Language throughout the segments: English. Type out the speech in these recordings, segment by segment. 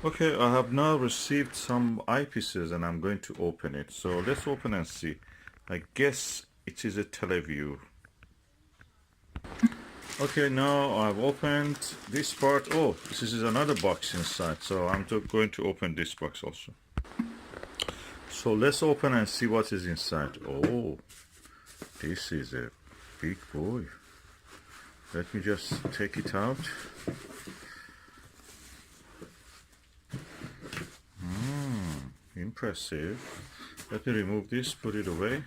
Okay, I have now received some eyepieces and I'm going to open it. So let's open and see. I guess it is a Teleview. Okay, now I've opened this part. Oh, this is another box inside. So I'm going to open this box also. So let's open and see what is inside. Oh, this is a big boy. Let me just take it out. Impressive. Let me remove this, put it away.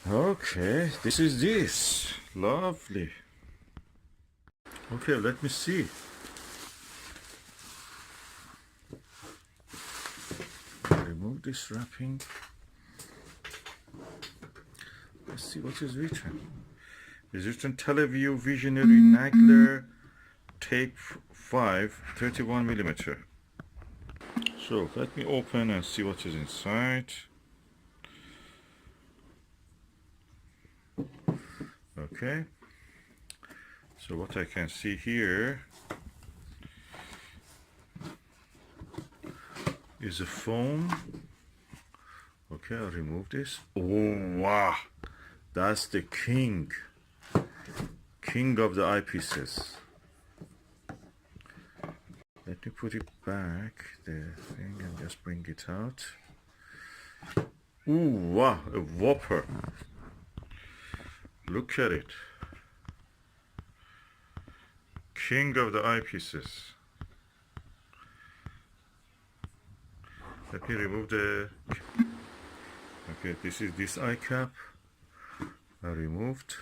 Okay, this is this. Lovely. Okay, let me see. Remove this wrapping. Let's see what is written. It's written Teleview Visionary Nagler Type-5 31mm. So let me open and see what is inside. Okay. So what I can see here is a foam. Okay, I'll remove this. Oh wow, that's the king of the eyepieces. Let me put it back, the thing, and just bring it out. Ooh, wow, a whopper. Look at it. King of the eyepieces. Let me remove the... Okay, this is this eye cap. I removed.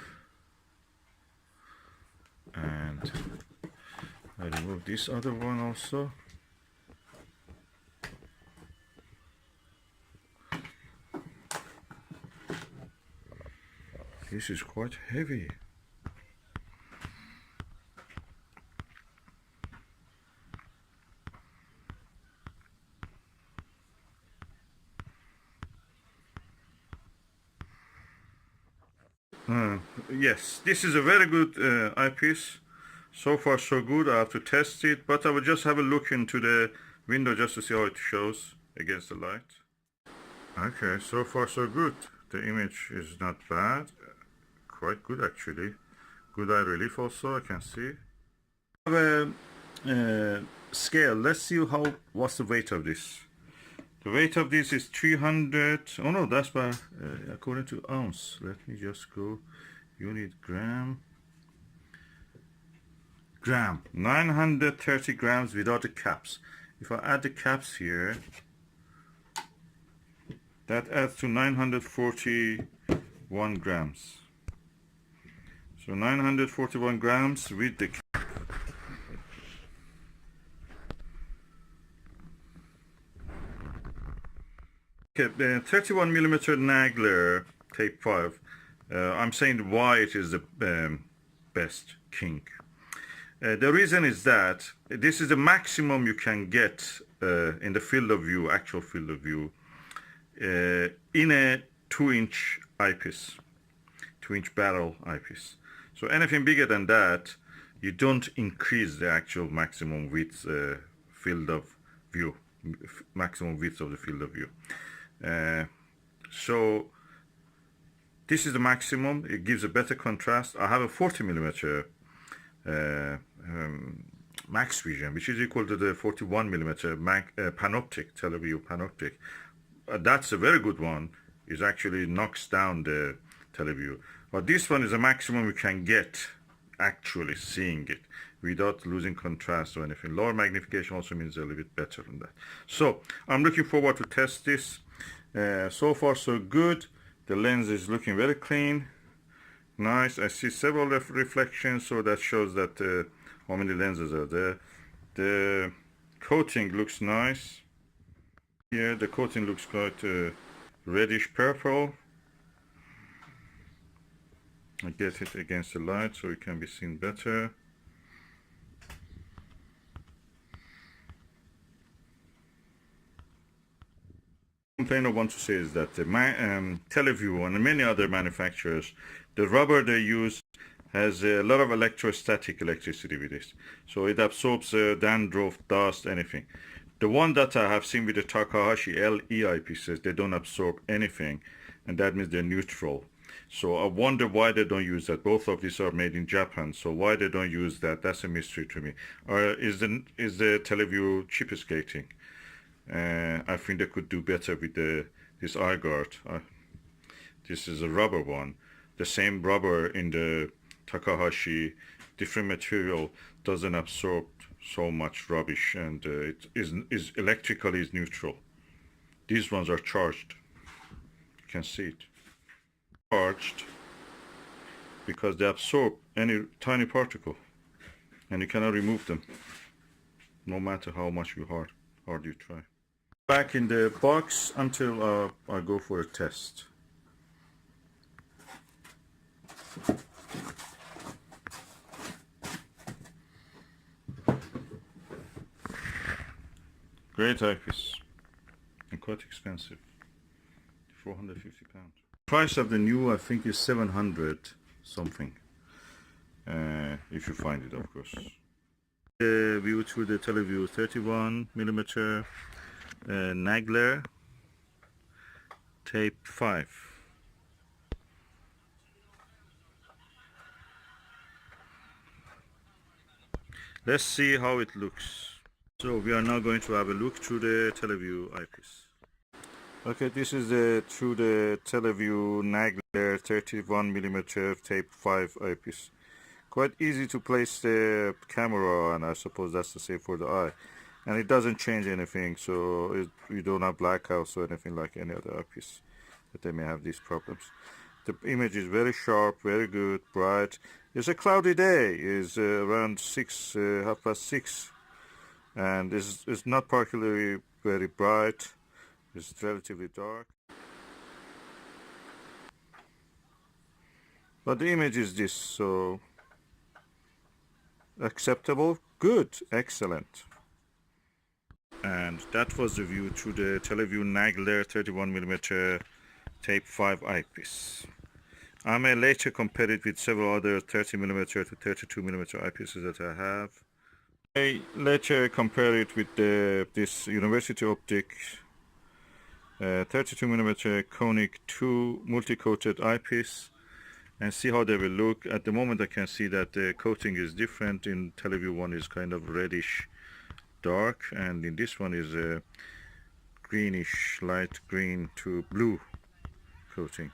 And I remove this other one also. This is quite heavy. Yes, this is a very good eyepiece. So far so good. I have to test it, but I will just have a look into the window just to see how it shows against the light. Okay, so far so good. The image is not bad. Quite good actually. Good eye relief also, I can see. I have a scale. Let's see what's the weight of this. The weight of this is 300. Oh no, that's by according to ounce. Let me just go unit gram. 930 grams without the caps. If I add the caps here, that adds to 941 grams. So 941 grams with the cap. Okay, the 31mm Nagler Type-5. I'm saying why it is the best king. The reason is that this is the maximum you can get in the field of view, actual field of view, in a 2-inch eyepiece, 2-inch barrel eyepiece. So anything bigger than that, you don't increase the actual maximum width field of view, maximum width of the field of view. So this is the maximum. It gives a better contrast. I have a 40mm max vision, which is equal to the 41mm panoptic, Teleview panoptic. That's a very good one. It actually knocks down the Teleview. But this one is a maximum you can get actually seeing it without losing contrast or anything. Lower magnification also means a little bit better than that. So I'm looking forward to test this. So far so good. The lens is looking very clean. Nice. I see several reflections, so that shows that how many lenses are there. The coating looks nice. Here the coating looks quite reddish purple. I get it against the light so it can be seen better. Complaint I want to say is that the Teleview and many other manufacturers, the rubber they use has a lot of electrostatic electricity with this, so it absorbs dandruff, dust, anything. The one that I have seen with the Takahashi LE eyepieces, they don't absorb anything, and that means they're neutral. So I wonder why they don't use that. Both of these are made in Japan, so why they don't use that, that's a mystery to me. Or is the Teleview cheapskating? I think they could do better with this eye guard. This is a rubber one. The same rubber in the Takahashi, different material, doesn't absorb so much rubbish, and it is electrically is neutral. These ones are charged. You can see it. Charged because they absorb any tiny particle, and you cannot remove them, no matter how much hard you try. Back in the box until I go for a test. Great eyepiece, and quite expensive, 450 pounds. Price of the new, I think, is 700 something, if you find it, of course. The view through the Teleview 31mm Nagler Type-5. Let's see how it looks. So we are now going to have a look through the Teleview eyepiece. Okay, this is through the Televue Nagler 31mm Type-5 eyepiece. Quite easy to place the camera, and I suppose that's the same for the eye. And it doesn't change anything, so you don't have blackouts or anything like any other eyepiece that they may have these problems. The image is very sharp, very good, bright. It's a cloudy day. It's around 6:30, and it's not particularly very bright. It's relatively dark. But the image is this, so acceptable, good, excellent. And that was the view through the Televue Nagler 31mm Type-5 eyepiece. I may later compare it with several other 30mm to 32mm eyepieces that I have. I later compare it with this University Optics 32mm conic 2 multi-coated eyepiece, and see how they will look. At the moment I can see that the coating is different. In Teleview one is kind of reddish dark, and in this one is a greenish light green to blue coating.